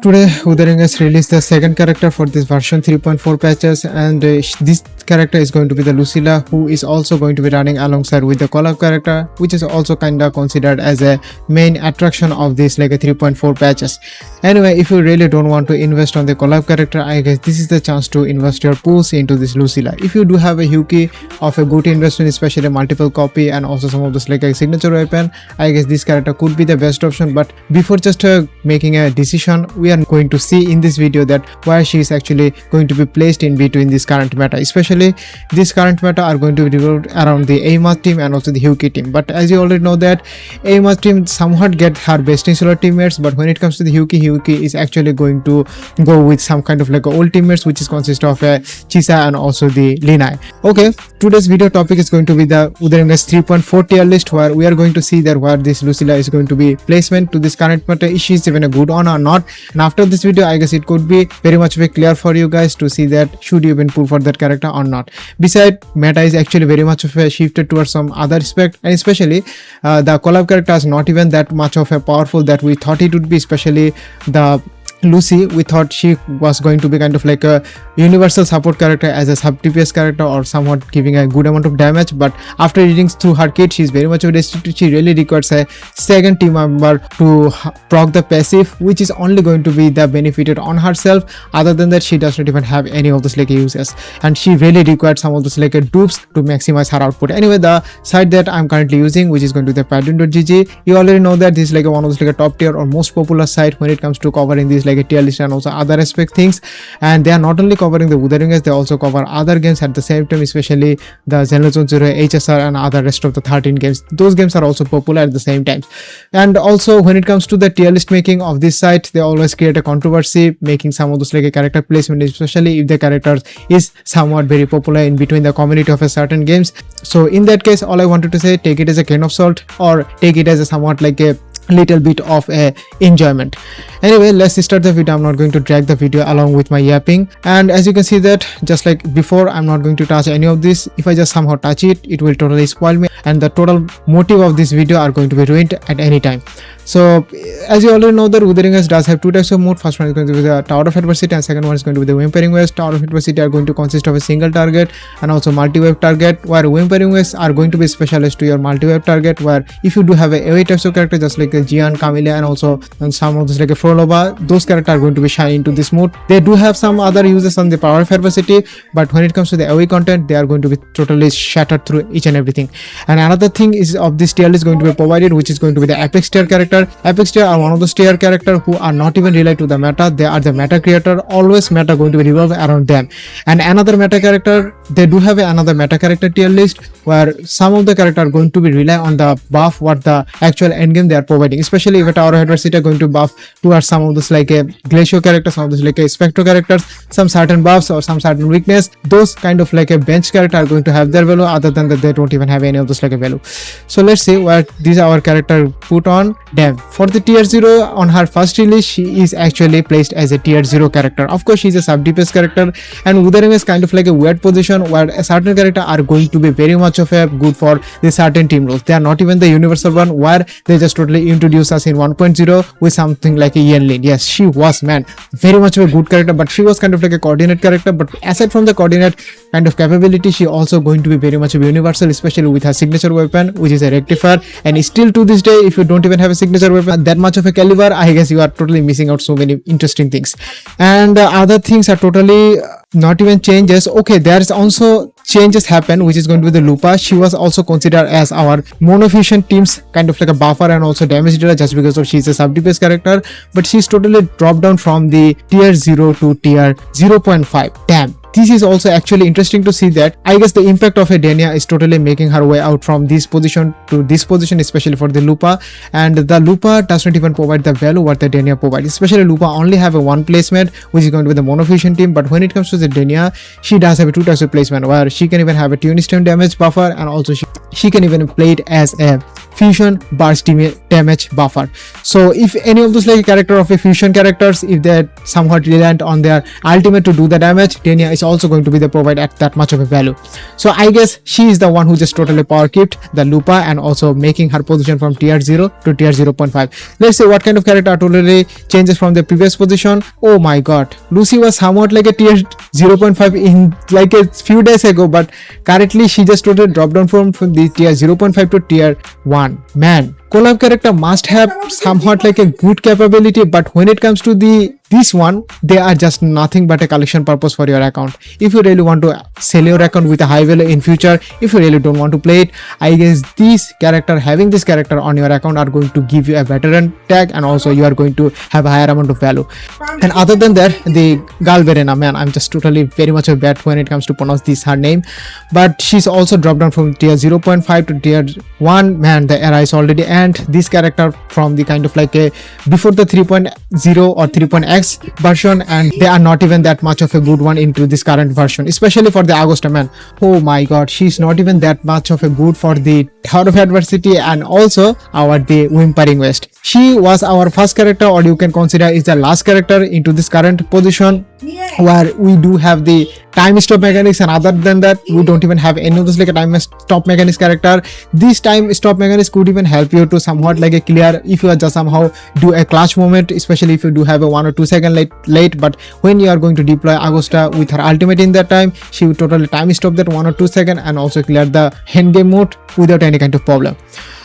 Today, Wuthering has released the second character for this version 3.4 patches, and this character is going to be the Lucilla, who is also going to be running alongside with the collab character, which is also kinda considered as a main attraction of this like a 3.4 patches. Anyway, if you really don't want to invest on the collab character, I guess this is the chance to invest your pools into this Lucilla. If you do have a Huki of a good investment, especially multiple copy and also some of this like a signature weapon, I guess this character could be the best option. But before just making a decision, we are going to see in this video that where she is actually going to be placed in between this current meta. Especially this current meta are going to be revolved around the Aima team and also the Huki team. But as you already know that Aima team somewhat get her best in solo teammates, but when it comes to the Huki is actually going to go with some kind of like old teammates, which is consist of a Chisa and also the Linai. Okay, today's video topic is going to be the Wuthering 3.4 tier list, where we are going to see that where this Lucilla is going to be placement to this current meta. Is she even a good one or not? And after this video, I guess it could be very much clear for you guys to see that should you even pull for that character or not. Besides, meta is actually very much of a shifted towards some other aspect, and especially the collab character is not even that much of a powerful that we thought it would be. Especially the Lucy, we thought she was going to be kind of like a universal support character as a sub DPS character or somewhat giving a good amount of damage, but after reading through her kit, she's very much restricted. She really requires a second team member to proc the passive, which is only going to be the benefited on herself. Other than that, she does not even have any of those like uses, and she really required some of those like dupes to maximize her output. Anyway, the site that I'm currently using, which is going to be the Padwin.gg, you already know that this is like one of those like a top tier or most popular site when it comes to covering these like a tier list and also other aspect things. And they are not only covering the Wuthering, they also cover other games at the same time, especially the Zenless 0, HSR and other rest of the 13 games. Those games are also popular at the same time. And also when it comes to the tier list making of this site, they always create a controversy making some of those like a character placement, especially if the character is somewhat very popular in between the community of a certain games. So in that case, all I wanted to say, take it as a grain of salt or take it as a somewhat like a little bit of a enjoyment. Anyway, let's start the video. I'm not going to drag the video along with my yapping, and as you can see that just like before, I'm not going to touch any of this. If I just somehow touch it, it will totally spoil me, and the total motive of this video are going to be ruined at any time. So as you already know that Wuthering does have two types of mode. First one is going to be the Tower of Adversity, and second one is going to be the Whimpering Waves. Tower of Adversity are going to consist of a single target and also multi-wave target, where Whimpering Waves are going to be specialized to your multi-wave target, where if you do have a AoE types of character just like a Jian, Camilla and also some of this like a Frolova, those characters are going to be shining into this mode. They do have some other uses on the Power of Adversity, but when it comes to the AoE content, they are going to be totally shattered through each and everything. And another thing is of this tier is going to be provided, which is going to be the Apex tier character. Apex tier are one of those tier characters who are not even related to the meta. They are the meta creator. Always meta going to be revolve around them. And another meta character, they do have another meta character tier list where some of the characters are going to be rely on the buff what the actual endgame they are providing. Especially if a Tower of Adversity are going to buff towards some of those like a Glacial characters, some of those like a Spectro characters, some certain buffs or some certain weakness. Those kind of like a bench character are going to have their value. Other than that, they don't even have any of those like a value. So let's see what these our character put on them. For the tier 0 on her first release, she is actually placed as a tier 0 character. Of course, she's a sub DPS character, and Wuthering is kind of like a weird position where a certain character are going to be very much of a good for the certain team roles. They are not even the universal one where they just totally introduce us in 1.0 with something like a Yenlin. Yes, she was very much of a good character, but she was kind of like a coordinate character. But aside from the coordinate kind of capability, she also going to be very much of a universal, especially with her signature weapon, which is a rectifier. And still to this day, if you don't even have a signature weapon that much of a caliber, I guess you are totally missing out so many interesting things. And other things are totally not even changes. Okay, there is also changes happen, which is going to be the Lupa. She was also considered as our monofusion team's kind of like a buffer and also damage dealer just because of she's a sub DPS character, but she's totally dropped down from the tier 0 to tier 0.5. Damn. This is also actually interesting to see that I guess the impact of a Denia is totally making her way out from this position to this position, especially for the Lupa. And the Lupa does not even provide the value what the Denia provides. Especially Lupa only have a one placement, which is going to be the monofusion team. But when it comes to the Denia, she does have a two types of placement where she can even have a Tunistem damage buffer, and also she can even play it as a fusion burst damage buffer. So if any of those like character of a fusion characters, if they're somewhat reliant on their ultimate to do the damage, Denia is also going to be the provide at that much of a value. So I guess she is the one who just totally power kept the Lupa and also making her position from tier 0 to tier 0.5. Let's see what kind of character totally changes from the previous position. Oh my god, Lucy was somewhat like a tier 0.5 in like a few days ago, but currently she just totally dropped down from the tier 0.5 to tier 1. Man, collab character must have somewhat like a good capability, but when it comes to this one, they are just nothing but a collection purpose for your account. If you really want to sell your account with a high value in future, if you really don't want to play it, I guess having this character on your account are going to give you a veteran tag, and also you are going to have a higher amount of value. And other than that, the Galverena, man, I'm just totally very much a bad when it comes to pronounce her name, but she's also dropped down from tier 0.5 to tier 1. Man, the era is already end. This character from the kind of like a before the 3.0 or 3.x version, and they are not even that much of a good one into this current version, especially for the Augusta, man. Oh my god, she's not even that much of a good for the Tower of Adversity and also the Whimpering West. She was our first character, or you can consider is the last character into this current position, where we do have the time stop mechanics, and other than that we don't even have any of those like a time stop mechanics character. This time stop mechanics could even help you to somewhat like a clear if you are just somehow do a clutch moment, especially if you do have a 1 or 2 second late. But when you are going to deploy Augusta with her ultimate in that time, she will totally time stop that 1 or 2 second and also clear the end game mode without any kind of problem.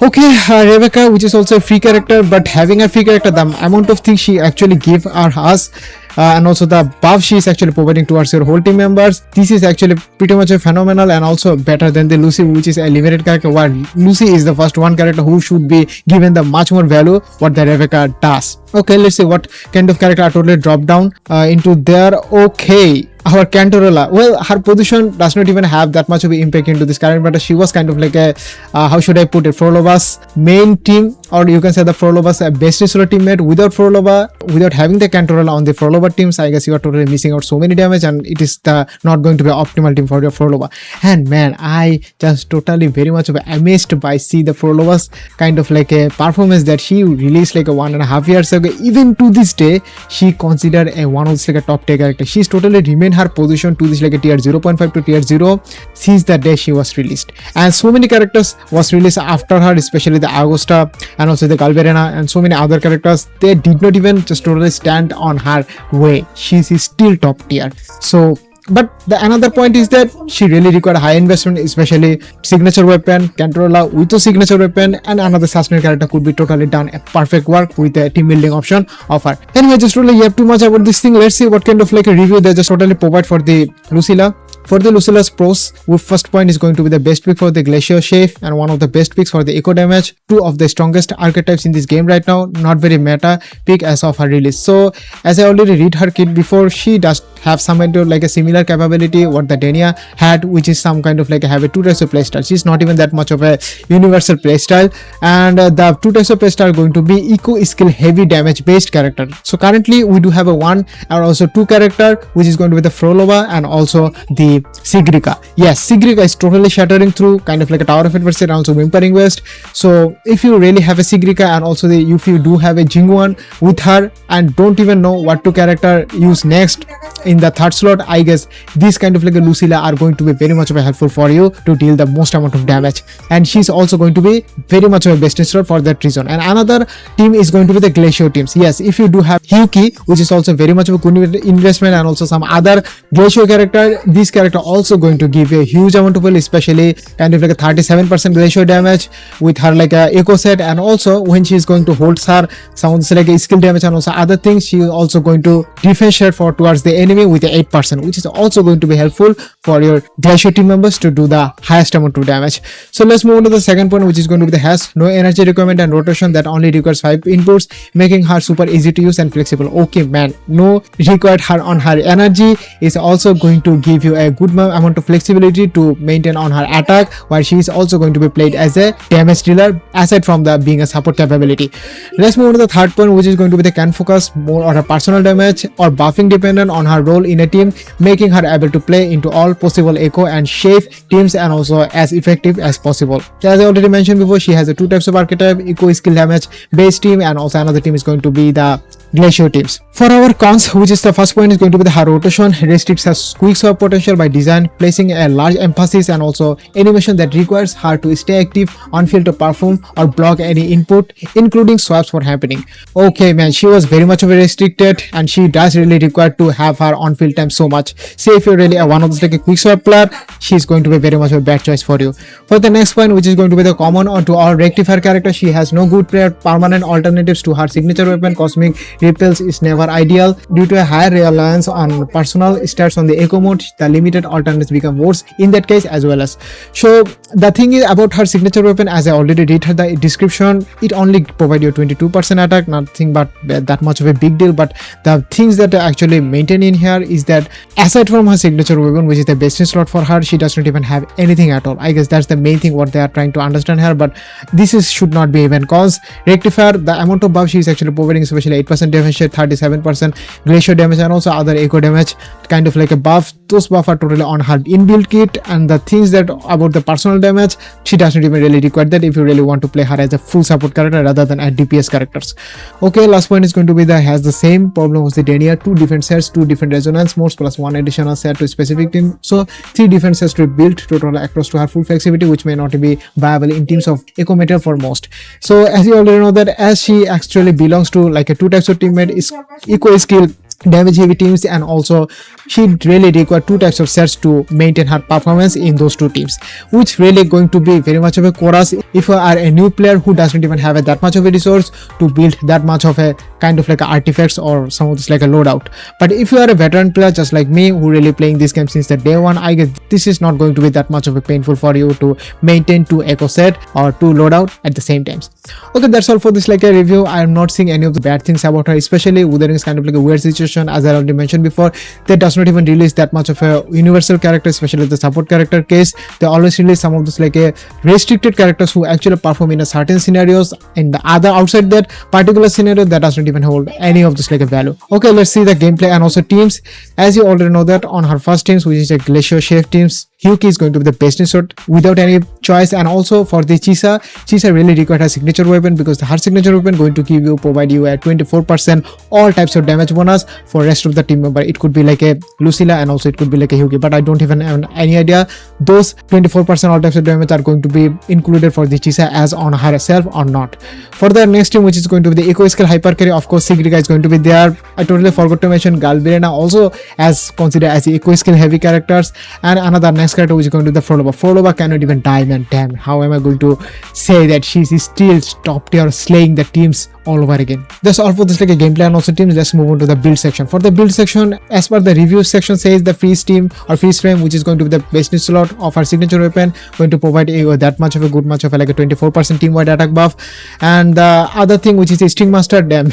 Okay, Rebecca, which is also a free character, but having a free character, the amount of things she actually gave us and also the buff she is actually providing towards your whole team members, this is actually pretty much a phenomenal and also better than the Lucy, which is a limited character, where Lucy is the first one character who should be given the much more value what the Rebecca does. Okay, let's see what kind of character I totally dropped down into there. Okay, our Cantorella, well, her position does not even have that much of an impact into this character, but she was kind of like a how should I put it, Frolova's main team, or you can say the Frolova's best solo teammate. Without Frolova, without having the Cantorella on the Frolova teams, I guess you are totally missing out so many damage, and it is not going to be optimal team for your Frolova. And man, I just totally very much of amazed by see the Frolova's kind of like a performance that she released like a 1.5 years ago. Even to this day, she considered a one of like a top tier character. She's totally remained her position to this like a tier 0.5 to tier 0 since the day she was released, and so many characters was released after her, especially the Augusta and also the Galverena and so many other characters. They did not even just totally stand on her way. She is still top tier. So but the another point is that she really required high investment, especially signature weapon, Cantorella with a signature weapon, and another sustained character could be totally done a perfect work with a team building option of her. Anyway, just really you have too much about this thing. Let's see what kind of like a review they just totally provide for the Lucilla. For the Lucilla's pros, first point is going to be the best pick for the Glacier Chef and one of the best picks for the eco damage. Two of the strongest archetypes in this game right now, not very meta pick as of her release. So as I already read her kit before, she does have some kind of like a similar capability what the Denia had, which is some kind of like have a 2 types of playstyle. She's not even that much of a universal playstyle, and the 2 types of playstyle are going to be eco skill heavy damage based character. So currently we do have a 1 or also 2 character, which is going to be the Frolova and also the Sigrica. Yes, Sigrica is totally shattering through kind of like a Tower of Adversity and also Whimpering West. So if you really have a Sigrica and also if you do have a Jinguan with her and don't even know what to character use next in the third slot, I guess this kind of like a Lucilla are going to be very much of a helpful for you to deal the most amount of damage, and she's also going to be very much of a best slot for that reason. And another team is going to be the Glacier teams. Yes, if you do have Hyuki, which is also very much of a good investment, and also some other Glacier character, this character also going to give you a huge amount of value, especially kind of like a 37% Glacier damage with her like a eco set, and also when she is going to hold her sounds like a skill damage and also other things, she is also going to differentiate for towards the enemy with the 8%, which is also going to be helpful for your Glacier team members to do the highest amount of damage. So let's move on to the second point, which is going to be the has no energy requirement and rotation that only requires 5 inputs, making her super easy to use and flexible. Okay man, no required her on her energy is also going to give you a good amount of flexibility to maintain on her attack, while she is also going to be played as a damage dealer aside from the being a support capability. Let's move on to the third point, which is going to be the can focus more on her personal damage or buffing dependent on her role in a team, making her able to play into all possible echo and shape teams and also as effective as possible. As I already mentioned before, she has a 2 types of archetype, eco skill damage based team, and also another team is going to be the Glacier teams. For our cons, which is the first point, is going to be the her rotation restricts her quick swap potential by design, placing a large emphasis and also animation that requires her to stay active on field to perform or block any input, including swaps for happening. Okay, man, she was very much of a restricted, and she does really require to have her on field time so much. Say if you're really one of those like a quick swap player, she's going to be very much of a bad choice for you. For the next point, which is going to be the common or to our rectifier character, she has no good permanent alternatives to her signature weapon. Cosmic repels is never ideal due to a higher reliance on personal stats on the echo mode. The limited alternatives become worse in that case as well as. So the thing is about her signature weapon, as I already read her the description, it only provides you 22% attack, nothing but that much of a big deal. But the things that are actually maintained in here is that aside from her signature weapon, which is the best slot for her, she does not even have anything at all. I guess that's the main thing what they are trying to understand here, but this is should not be even cause. Rectifier, the amount of buff she is actually providing, especially 8% damage, 37% glacier damage, and also other echo damage, kind of like a buff. Those buff are totally on her inbuilt kit, and the things that about the personal damage, she doesn't even really require that if you really want to play her as a full support character rather than at DPS characters. Okay, last point is going to be the has the same problem with the Denia, 2 different sets, 2 different resonance modes plus 1 additional set to specific team. So 3 different sets to build total across to her full flexibility, which may not be viable in teams of echo metal for most. So as you already know that as she actually belongs to like a 2 types of teammate, is eco skill damage heavy teams, and also she really require 2 types of sets to maintain her performance in those 2 teams, which really going to be very much of a chorus if you are a new player who doesn't even have that much of a resource to build that much of a kind of like a artifacts or some of this like a loadout. But if you are a veteran player just like me who really playing this game since the day one, I guess this is not going to be that much of a painful for you to maintain 2 echo set or 2 loadout at the same times. Okay, that's all for this like a review. I am not seeing any of the bad things about her, especially Wuthering is kind of like a weird situation. As I already mentioned before, they does not even release that much of a universal character, especially the support character case. They always release some of those like a restricted characters who actually perform in a certain scenarios, and the other outside that particular scenario that does not even hold any of this like a value. Okay, let's see the gameplay and also teams. As you already know that on her first teams, which is a Glacier Chef teams, Hyuki is going to be the best in sort without any choice. And also for the Chisa really required her signature weapon, because her signature weapon going to provide you a 24% all types of damage bonus for rest of the team member. It could be like a Lucilla and also it could be like a Hyuki, but I don't even have any idea those 24% all types of damage are going to be included for the Chisa as on herself or not. For the next team, which is going to be the eco skill hyper carry, of course Sigriga is going to be there. I totally forgot to mention Galvirena also as considered as the eco skill heavy characters. And another next character which is going to be the Frolova. Frolova cannot even die, man. Damn, how am I going to say that she's still top tier slaying the teams all over again. That's all for this like a gameplay and also teams. Let's move on to the build section. For the build section, as per the review section says, the freeze team or freeze frame, which is going to be the best slot of our signature weapon, going to provide that much of a good much of a like a 24% team wide attack buff. And the other thing which is a Sting Master, damn.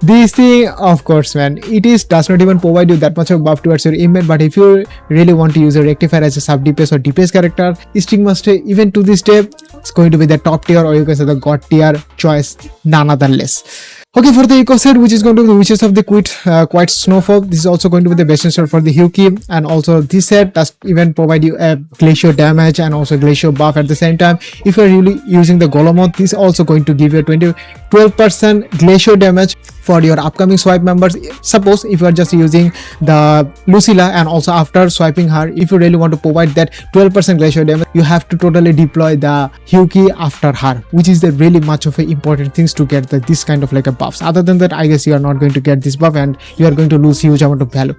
This thing, of course, man, it is does not even provide you that much of buff towards your inmate. But if you really want to use a rectifier as a sub DPS or DPS character, Sting Master even to this day it's going to be the top tier, or you can say the god tier choice, none other less. Okay, for the eco set, which is going to be the Witches of the Quiet Snowfall, this is also going to be the best set for the Hyuki. And also this set does even provide you a glacier damage and also glacier buff at the same time. If you're really using the Golomon, this is also going to give you a 12% glacier damage for your upcoming swipe members. Suppose if you are just using the Lucilla and also after swiping her, if you really want to provide that 12% glacier damage, you have to totally deploy the Hyuki after her, which is the really much of a important things to get this kind of like a buffs. Other than that, I guess you are not going to get this buff and you are going to lose huge amount of value.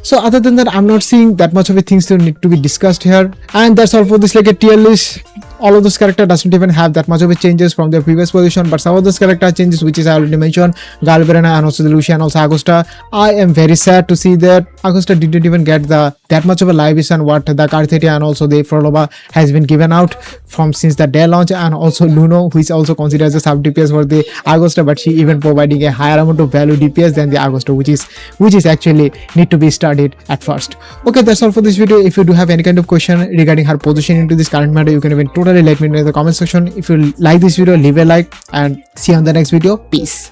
So other than that, I'm not seeing that much of a things to need to be discussed here. And that's all for this like a tier list. All of those characters doesn't even have that much of a changes from their previous position, but some of those character changes, which is I already mentioned, Galverena and also the Lucia and also Agosta. I am very sad to see that Agosta didn't even get that much of a live vision what the Carthetia and also the Frolova has been given out from since the day launch. And also Luno, who is also considered as a sub DPS for the Agosta, but she even providing a higher amount of value DPS than the Agosta, which is actually need to be studied at first. Okay, that's all for this video. If you do have any kind of question regarding her position into this current matter, you can even totally let me know in the comment section. If you like this video, leave a like and see you on the next video. Peace.